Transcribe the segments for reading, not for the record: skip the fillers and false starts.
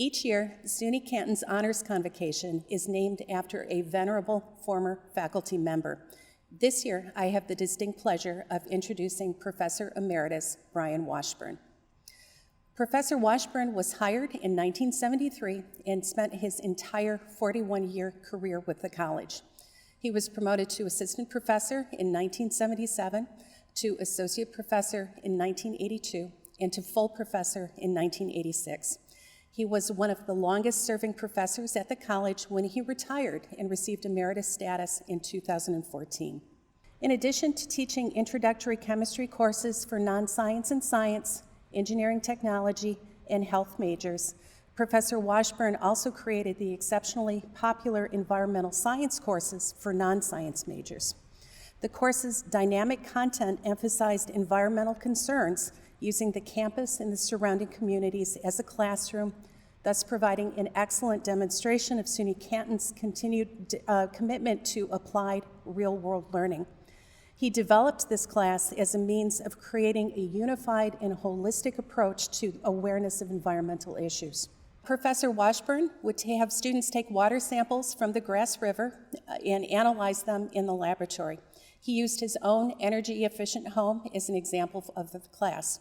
Each year, SUNY Canton's Honors Convocation is named after a venerable former faculty member. This year, I have the distinct pleasure of introducing Professor Emeritus Brian Washburn. Professor Washburn was hired in 1973 and spent his entire 41-year career with the college. He was promoted to assistant professor in 1977, to associate professor in 1982, and to full professor in 1986. He was one of the longest-serving professors at the college when he retired and received emeritus status in 2014. In addition to teaching introductory chemistry courses for non-science and science, engineering technology, and health majors, Professor Washburn also created the exceptionally popular environmental science courses for non-science majors. The course's dynamic content emphasized environmental concerns using the campus and the surrounding communities as a classroom, thus providing an excellent demonstration of SUNY Canton's continued commitment to applied real-world learning. He developed this class as a means of creating a unified and holistic approach to awareness of environmental issues. Professor Washburn would have students take water samples from the Grass River and analyze them in the laboratory. He used his own energy-efficient home as an example of the class.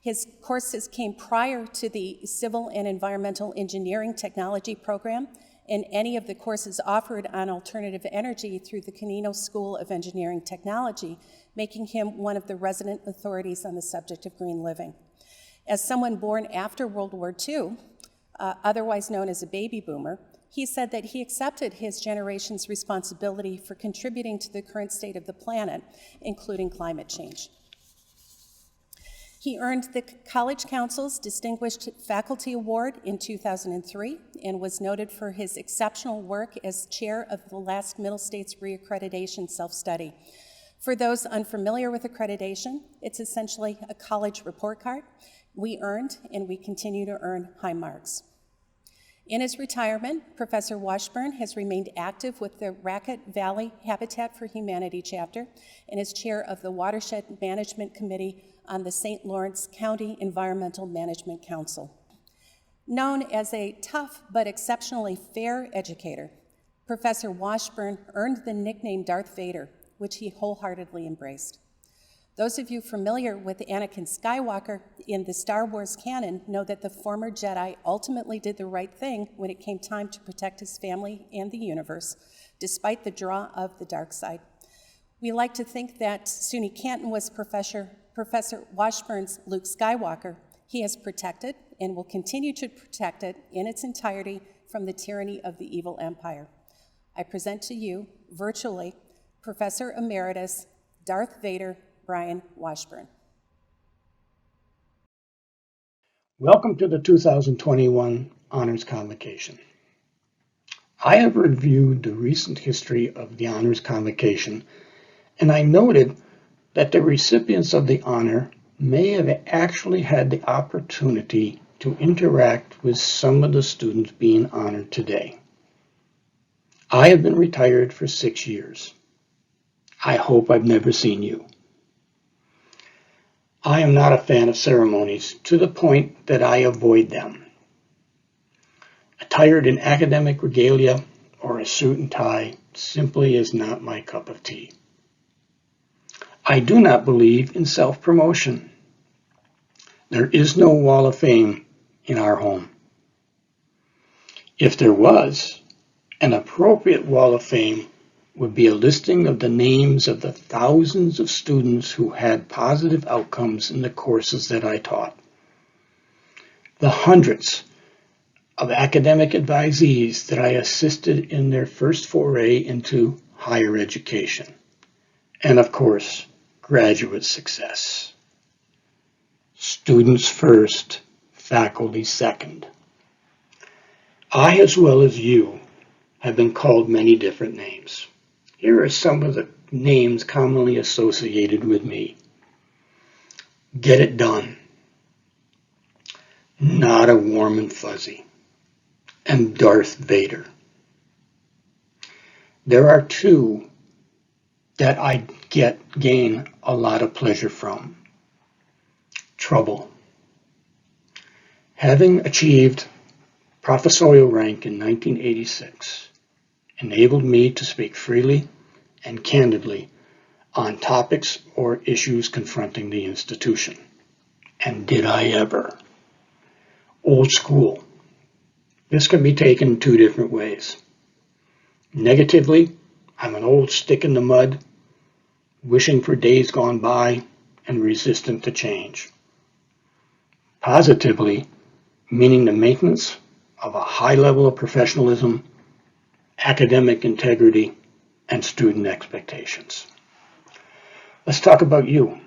His courses came prior to the Civil and Environmental Engineering Technology program and any of the courses offered on alternative energy through the Canino School of Engineering Technology, making him one of the resident authorities on the subject of green living. As someone born after World War II, otherwise known as a baby boomer, he said that he accepted his generation's responsibility for contributing to the current state of the planet, including climate change. He earned the College Council's Distinguished Faculty Award in 2003 and was noted for his exceptional work as chair of the last Middle States Reaccreditation Self-Study. For those unfamiliar with accreditation, it's essentially a college report card. We earned and we continue to earn high marks. In his retirement, Professor Washburn has remained active with the Racket Valley Habitat for Humanity chapter and is chair of the Watershed Management Committee on the St. Lawrence County Environmental Management Council. Known as a tough but exceptionally fair educator, Professor Washburn earned the nickname Darth Vader, which he wholeheartedly embraced. Those of you familiar with Anakin Skywalker in the Star Wars canon know that the former Jedi ultimately did the right thing when it came time to protect his family and the universe, despite the draw of the dark side. We like to think that SUNY Canton was Professor Washburn's Luke Skywalker. He has protected and will continue to protect it in its entirety from the tyranny of the evil empire. I present to you, virtually, Professor Emeritus Darth Vader Brian Washburn. Welcome to the 2021 Honors Convocation. I have reviewed the recent history of the Honors Convocation, and I noted that the recipients of the honor may have actually had the opportunity to interact with some of the students being honored today. I have been retired for 6 years. I hope I've never seen you. I am not a fan of ceremonies to the point that I avoid them. Attired in academic regalia or a suit and tie simply is not my cup of tea. I do not believe in self-promotion. There is no wall of fame in our home. If there was, an appropriate wall of fame would be a listing of the names of the thousands of students who had positive outcomes in the courses that I taught. The hundreds of academic advisees that I assisted in their first foray into higher education. And of course, graduate success. Students first, faculty second. I, as well as you, have been called many different names. Here are some of the names commonly associated with me. Get it done. Not a warm and fuzzy. And Darth Vader. There are two that I gain a lot of pleasure from. Trouble. Having achieved professorial rank in 1986 enabled me to speak freely and candidly on topics or issues confronting the institution. And did I ever? Old school. This can be taken two different ways. Negatively, I'm an old stick in the mud, wishing for days gone by and resistant to change. Positively, meaning the maintenance of a high level of professionalism, academic integrity, and student expectations. Let's talk about you.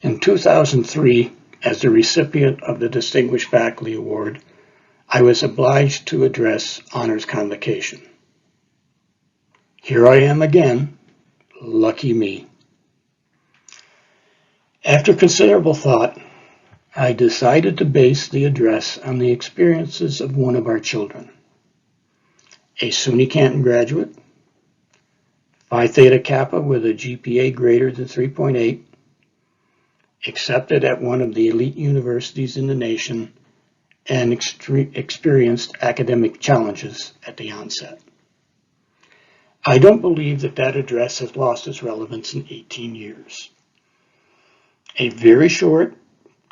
In 2003, as the recipient of the Distinguished Faculty Award, I was obliged to address Honors Convocation. Here I am again, lucky me. After considerable thought, I decided to base the address on the experiences of one of our children, a SUNY Canton graduate, Phi Theta Kappa with a GPA greater than 3.8, accepted at one of the elite universities in the nation, and experienced academic challenges at the onset. I don't believe that address has lost its relevance in 18 years. A very short,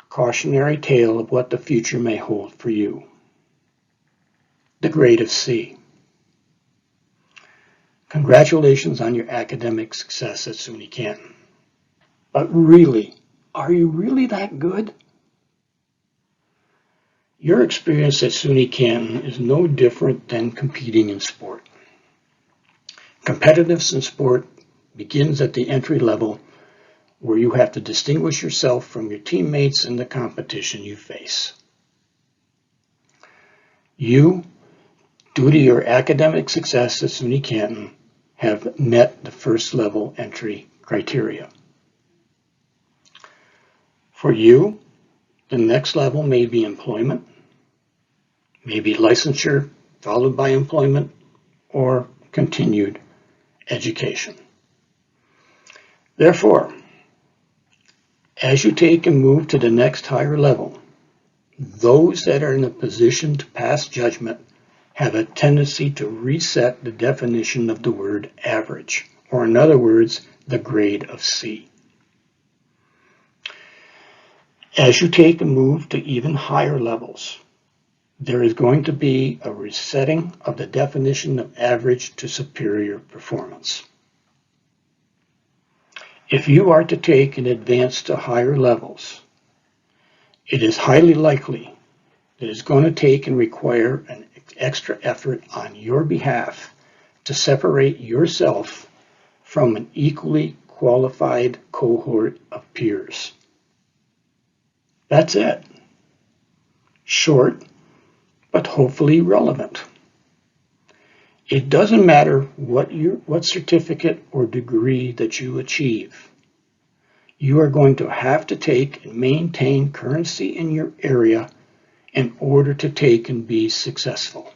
cautionary tale of what the future may hold for you. The grade of C. Congratulations on your academic success at SUNY Canton. But really, are you really that good? Your experience at SUNY Canton is no different than competing in sport. Competitiveness in sport begins at the entry level, where you have to distinguish yourself from your teammates in the competition you face. You, due to your academic success at SUNY Canton, have met the first level entry criteria. For you, the next level may be employment, maybe licensure followed by employment, or continued education. Therefore, as you take and move to the next higher level, those that are in a position to pass judgment have a tendency to reset the definition of the word average, or in other words, the grade of C. As you take and move to even higher levels, there is going to be a resetting of the definition of average to superior performance. If you are to take and advance to higher levels, it is highly likely that it's going to take and require an extra effort on your behalf to separate yourself from an equally qualified cohort of peers. That's it. Short, but hopefully relevant. It doesn't matter what certificate or degree that you achieve. You are going to have to take and maintain currency in your area in order to take and be successful.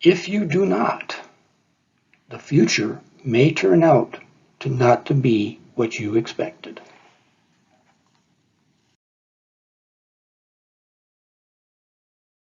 If you do not, the future may turn out to not to be what you expected.